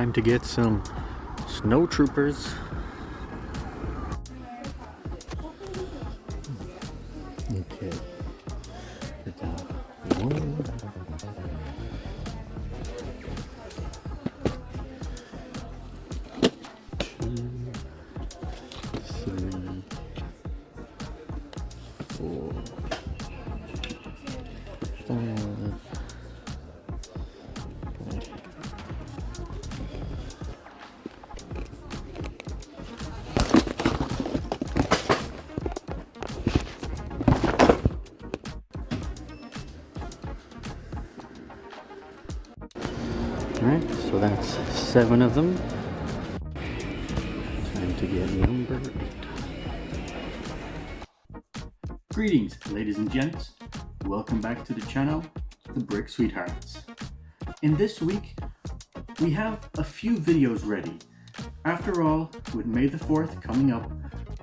Time to get some snow troopers. Okay. Put down one. Two, 3, 4, 5. Alright, so that's 7 of them. Time to get number 8. Greetings, ladies and gents. Welcome back to the channel, The Brick Sweethearts. In this week, we have a few videos ready. After all, with May the 4th coming up,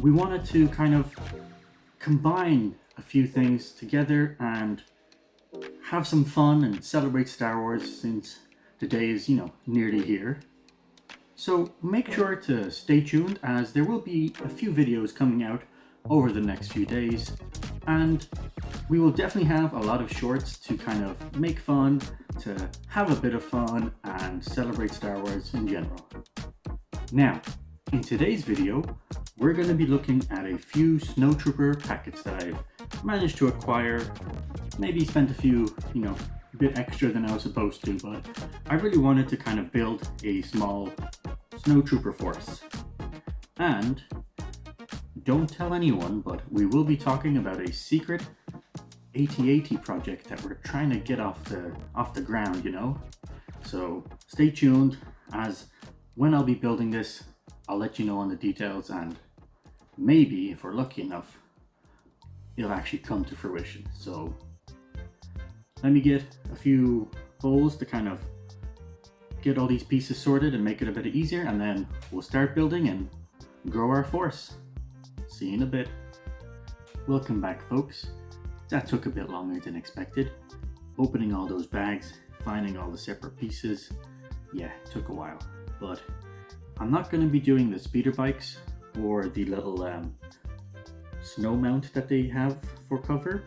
we wanted to kind of combine a few things together and have some fun and celebrate Star Wars since the day is, nearly here. So make sure to stay tuned as there will be a few videos coming out over the next few days, and we will definitely have a lot of shorts to kind of make fun, to have a bit of fun and celebrate Star Wars in general. Now, in today's video, we're going to be looking at a few snowtrooper packets that I've managed to acquire. Maybe spent a few, a bit extra than I was supposed to, but I really wanted to kind of build a small snowtrooper force. And don't tell anyone, but we will be talking about a secret AT-AT project that we're trying to get off the ground, So stay tuned, as when I'll be building this, I'll let you know on the details, and maybe if we're lucky enough, it'll actually come to fruition. So let me get a few holes to kind of get all these pieces sorted and make it a bit easier, and then we'll start building and grow our force. See you in a bit. Welcome back, folks. That took a bit longer than expected. Opening all those bags, finding all the separate pieces. Yeah, it took a while. But I'm not going to be doing the speeder bikes or the little snow mount that they have for cover.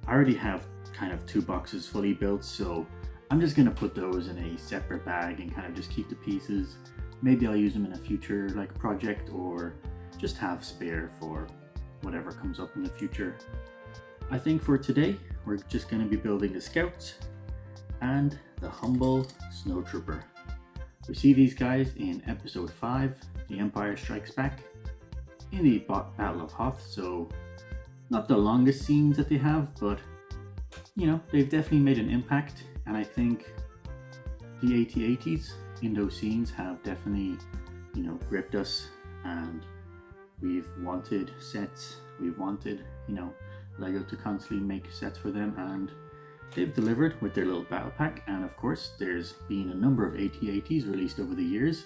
I already have kind of 2 boxes fully built, so I'm just going to put those in a separate bag and kind of just keep the pieces. Maybe I'll use them in a future project, or just have spare for whatever comes up in the future. I think for today, we're just going to be building the Scouts and the humble snowtrooper. We see these guys in episode 5, The Empire Strikes Back, in the Battle of Hoth, so not the longest scenes that they have, but they've definitely made an impact, and I think the AT-ATs in those scenes have definitely, gripped us, and we've wanted sets, we've wanted, Lego to constantly make sets for them, and they've delivered with their little battle pack. And of course, there's been a number of AT-ATs released over the years,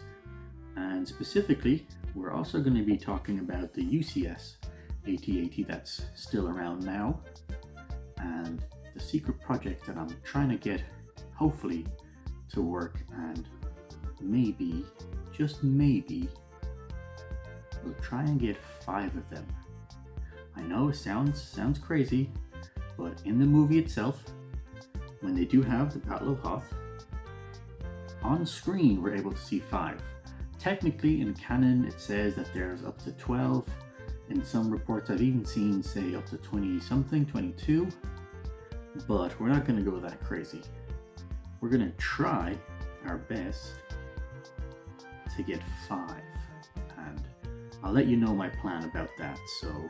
and specifically, we're also going to be talking about the UCS AT-AT that's still around now, and the secret project that I'm trying to get, hopefully, to work, and maybe, just maybe, we'll try and get 5 of them. I know it sounds crazy, but in the movie itself, when they do have the Battle of Hoth, on screen we're able to see 5. Technically in canon it says that there's up to 12. In some reports I've even seen say up to 20 something, 22. But we're not going to go that crazy. We're going to try our best to get 5. And I'll let you know my plan about that. So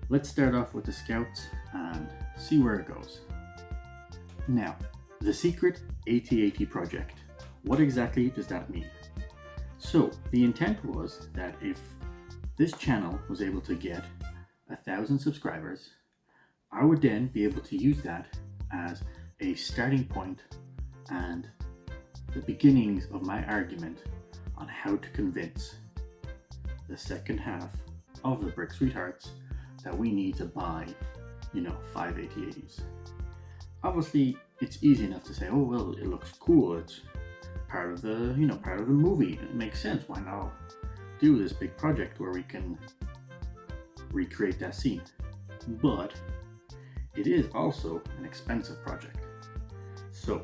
let's start off with the Scouts and see where it goes. Now, the secret AT-AT project. What exactly does that mean? So the intent was that if this channel was able to get 1,000 subscribers, I would then be able to use that as a starting point and the beginnings of my argument on how to convince the second half of the Brick Sweethearts that we need to buy, 5 AT-ATs. Obviously, it's easy enough to say, oh, well, it looks cool, it's part of the, part of the movie. It makes sense. Why not do this big project where we can recreate that scene? But it is also an expensive project. So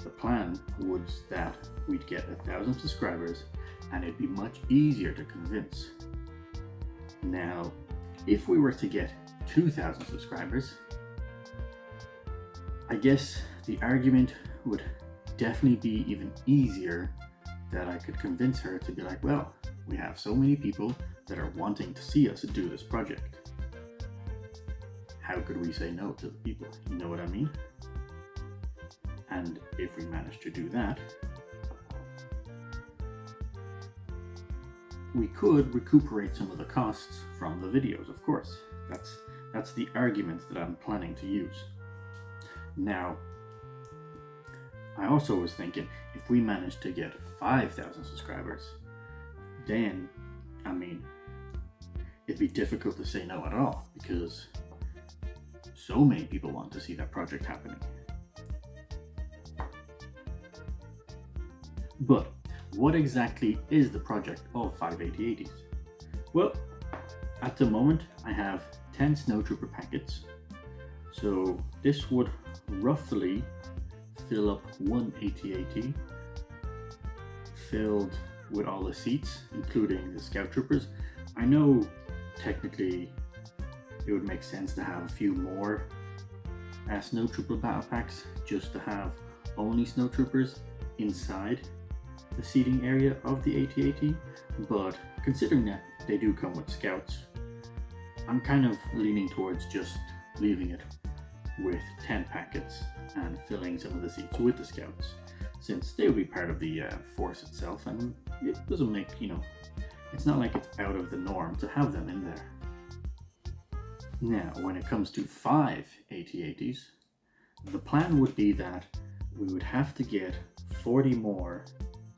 the plan was that we'd get 1,000 subscribers and it'd be much easier to convince. Now, if we were to get 2,000 subscribers, I guess the argument would definitely be even easier, that I could convince her to be like, well, we have so many people that are wanting to see us do this project. How could we say no to the people? You know what I mean? And if we manage to do that, we could recuperate some of the costs from the videos, of course. That's the argument that I'm planning to use. Now, I also was thinking, if we manage to get 5,000 subscribers, then, I mean, it'd be difficult to say no at all, because so many people want to see that project happening. But what exactly is the project of 5 AT-ATs? Well, at the moment I have 10 snowtrooper packets, so this would roughly fill up one AT-AT, filled with all the seats, including the scout troopers. I know technically it would make sense to have a few more snowtrooper battle packs, just to have only snowtroopers inside the seating area of the AT-AT, but considering that they do come with scouts, I'm kind of leaning towards just leaving it with 10 packets and filling some of the seats with the scouts, since they'll be part of the force itself, and it doesn't make, it's not like it's out of the norm to have them in there. Now, when it comes to 5 AT-ATs, the plan would be that we would have to get 40 more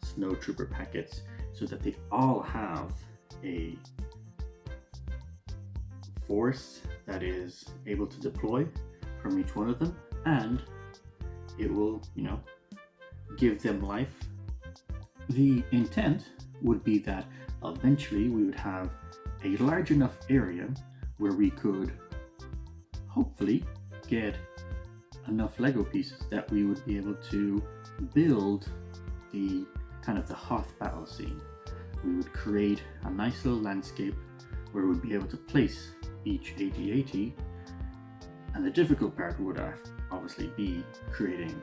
snowtrooper packets so that they all have a force that is able to deploy from each one of them, and it will, give them life. The intent would be that eventually we would have a large enough area where we could hopefully get enough Lego pieces that we would be able to build the kind of the Hoth battle scene. We would create a nice little landscape where we'd be able to place each AT-AT, and the difficult part would obviously be creating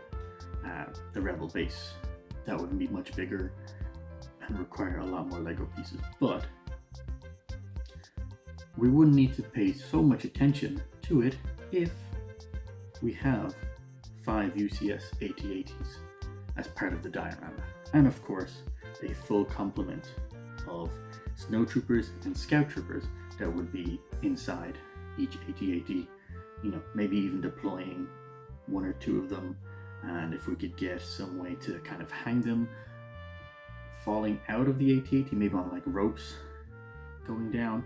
the rebel base. That would be much bigger and require a lot more Lego pieces, but we wouldn't need to pay so much attention to it if we have 5 UCS AT-ATs as part of the diorama, and of course a full complement of snowtroopers and scout troopers that would be inside each AT-AT, maybe even deploying 1 or 2 of them, and if we could get some way to kind of hang them falling out of the AT-AT, maybe on like ropes going down.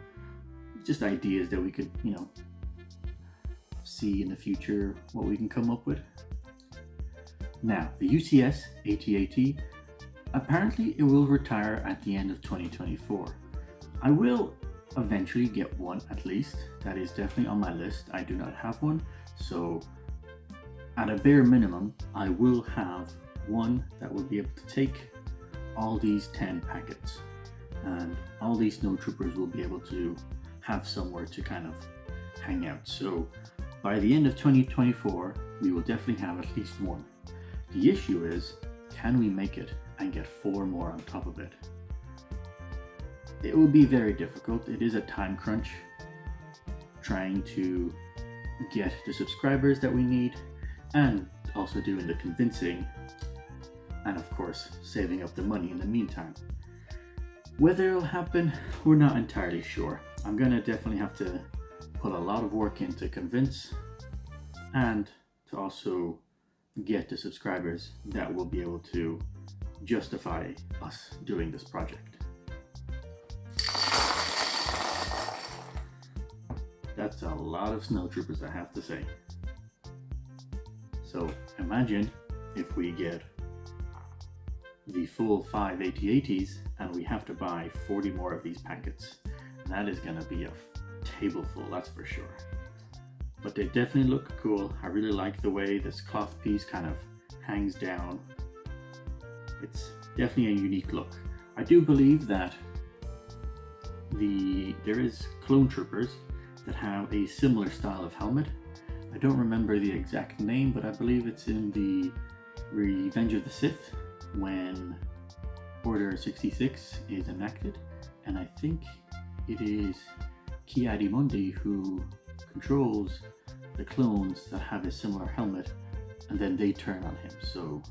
Just ideas that we could, see in the future what we can come up with. Now, the UCS AT-AT, apparently it will retire at the end of 2024. I will eventually get one at least. That is definitely on my list. I do not have one, so at a bare minimum, I will have one that will be able to take all these 10 packets, and all these snowtroopers will be able to have somewhere to kind of hang out. So by the end of 2024, we will definitely have at least one. The issue is, can we make it and get 4 more on top of it? It will be very difficult. It is a time crunch trying to get the subscribers that we need, and also doing the convincing, and of course saving up the money in the meantime. Whether it'll happen, we're not entirely sure. I'm gonna definitely have to put a lot of work in to convince, and to also get the subscribers that will be able to justify us doing this project. That's a lot of snowtroopers, I have to say. So imagine if we get the full 5 AT-ATs, and we have to buy 40 more of these packets. And that is going to be a table full, that's for sure. But they definitely look cool. I really like the way this cloth piece kind of hangs down. It's definitely a unique look. I do believe that there is clone troopers that have a similar style of helmet. I don't remember the exact name, but I believe it's in the Revenge of the Sith when Order 66 is enacted, and I think it is Ki-Adi-Mundi who controls the clones that have a similar helmet, and then they turn on him. So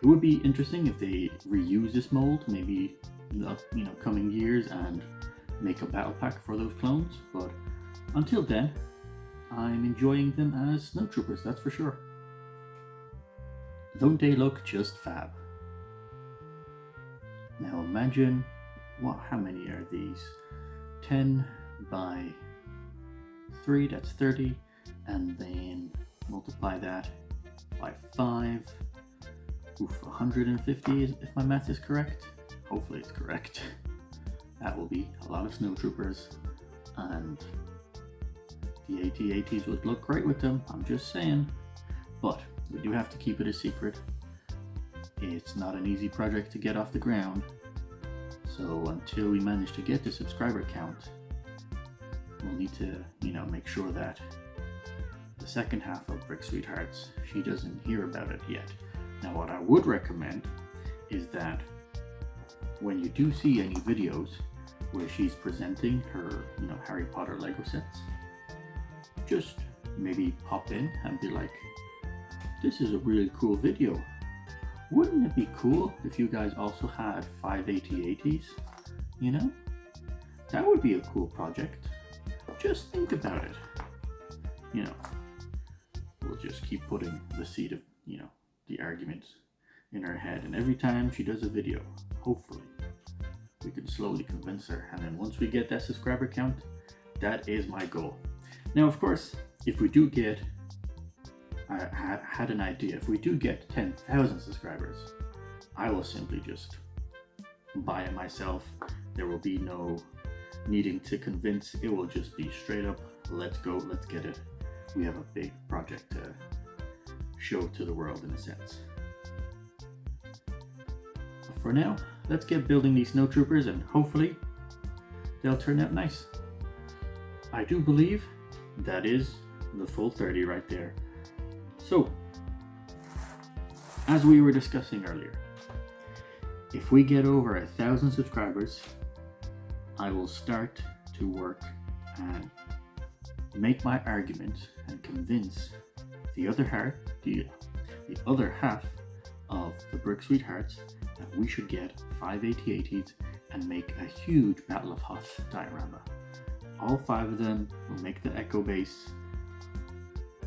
it would be interesting if they reuse this mold, maybe coming years, and make a battle pack for those clones. But until then, I'm enjoying them as snowtroopers, that's for sure. Don't they look just fab? Now imagine, how many are these? 10 by 3, that's 30, and then multiply that by 5. 150 if my math is correct. Hopefully it's correct. That will be a lot of snowtroopers, and the AT-ATs would look great with them, I'm just saying. But we do have to keep it a secret. It's not an easy project to get off the ground, so until we manage to get the subscriber count, we'll need to, make sure that the second half of Brick Sweethearts, she doesn't hear about it yet. Now what I would recommend is that when you do see any videos where she's presenting her, Harry Potter Lego sets, just maybe pop in and be like, this is a really cool video. Wouldn't it be cool if you guys also had 5 AT-ATs? That would be a cool project. Just think about it. We'll just keep putting the seed of, the arguments in her head, and every time she does a video, hopefully we can slowly convince her, and then once we get that subscriber count, that is my goal. Now of course, if we do get, I had an idea, if we do get 10,000 subscribers, I will simply just buy it myself. There will be no needing to convince, it will just be straight up, let's go, let's get it. We have a big project to show to the world in a sense. But for now, let's get building these snowtroopers, and hopefully they'll turn out nice. I do believe that is the full 30 right there. So, as we were discussing earlier, if we get over 1,000 subscribers, I will start to work and make my argument and convince the other half of the Brick Sweethearts that we should get 5 AT-ATs and make a huge Battle of Hoth diorama. All 5 of them will make the Echo base.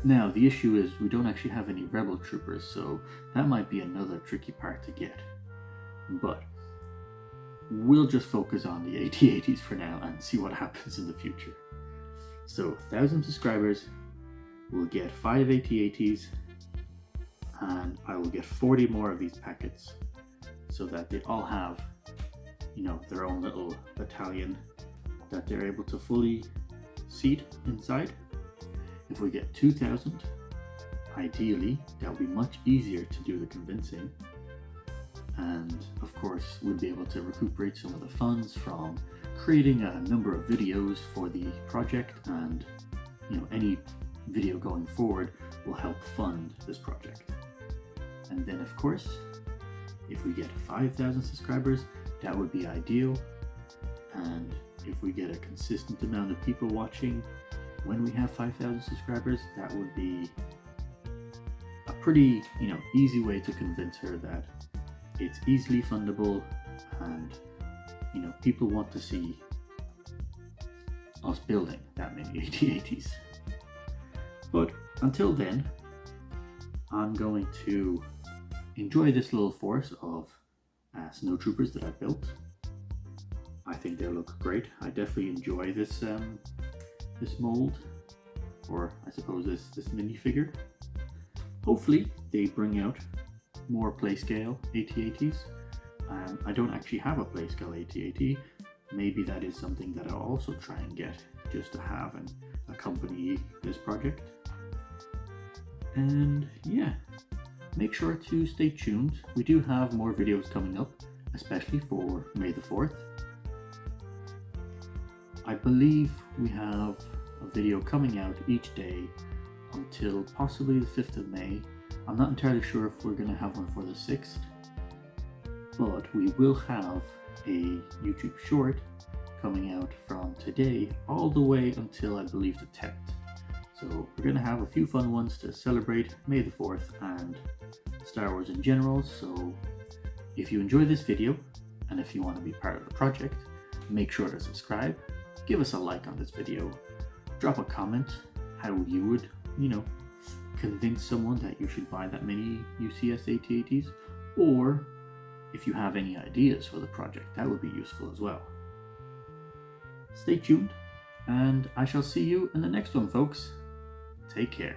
Now the issue is we don't actually have any Rebel troopers, so that might be another tricky part to get. But we'll just focus on the AT-ATs for now and see what happens in the future. So 1,000 subscribers, we'll get 5 AT-ATs, and I will get 40 more of these packets so that they all have, their own little battalion that they're able to fully seat inside. If we get 2,000, ideally, that will be much easier to do the convincing. And of course, we'll be able to recuperate some of the funds from creating a number of videos for the project, and any video going forward will help fund this project. And then of course, if we get 5,000 subscribers, that would be ideal. And if we get a consistent amount of people watching when we have 5,000 subscribers, that would be a pretty, easy way to convince her that it's easily fundable, and people want to see us building that many AT-ATs. But until then, I'm going to enjoy this little force of snowtroopers that I built. I think they look great. I definitely enjoy this this mold, or I suppose this minifigure. Hopefully they bring out more Playscale AT-ATs. I don't actually have a Playscale AT-AT. Maybe that is something that I'll also try and get just to have and accompany this project. And yeah, make sure to stay tuned. We do have more videos coming up, especially for May the 4th. I believe we have a video coming out each day until possibly the 5th of May. I'm not entirely sure if we're going to have one for the 6th, but we will have a YouTube short coming out from today all the way until I believe the 10th. So we're going to have a few fun ones to celebrate May the 4th and Star Wars in general. So if you enjoy this video and if you want to be part of the project, make sure to subscribe, give us a like on this video, drop a comment how you would, convince someone that you should buy that many UCS AT-ATs, or if you have any ideas for the project, that would be useful as well. Stay tuned, and I shall see you in the next one, folks. Take care.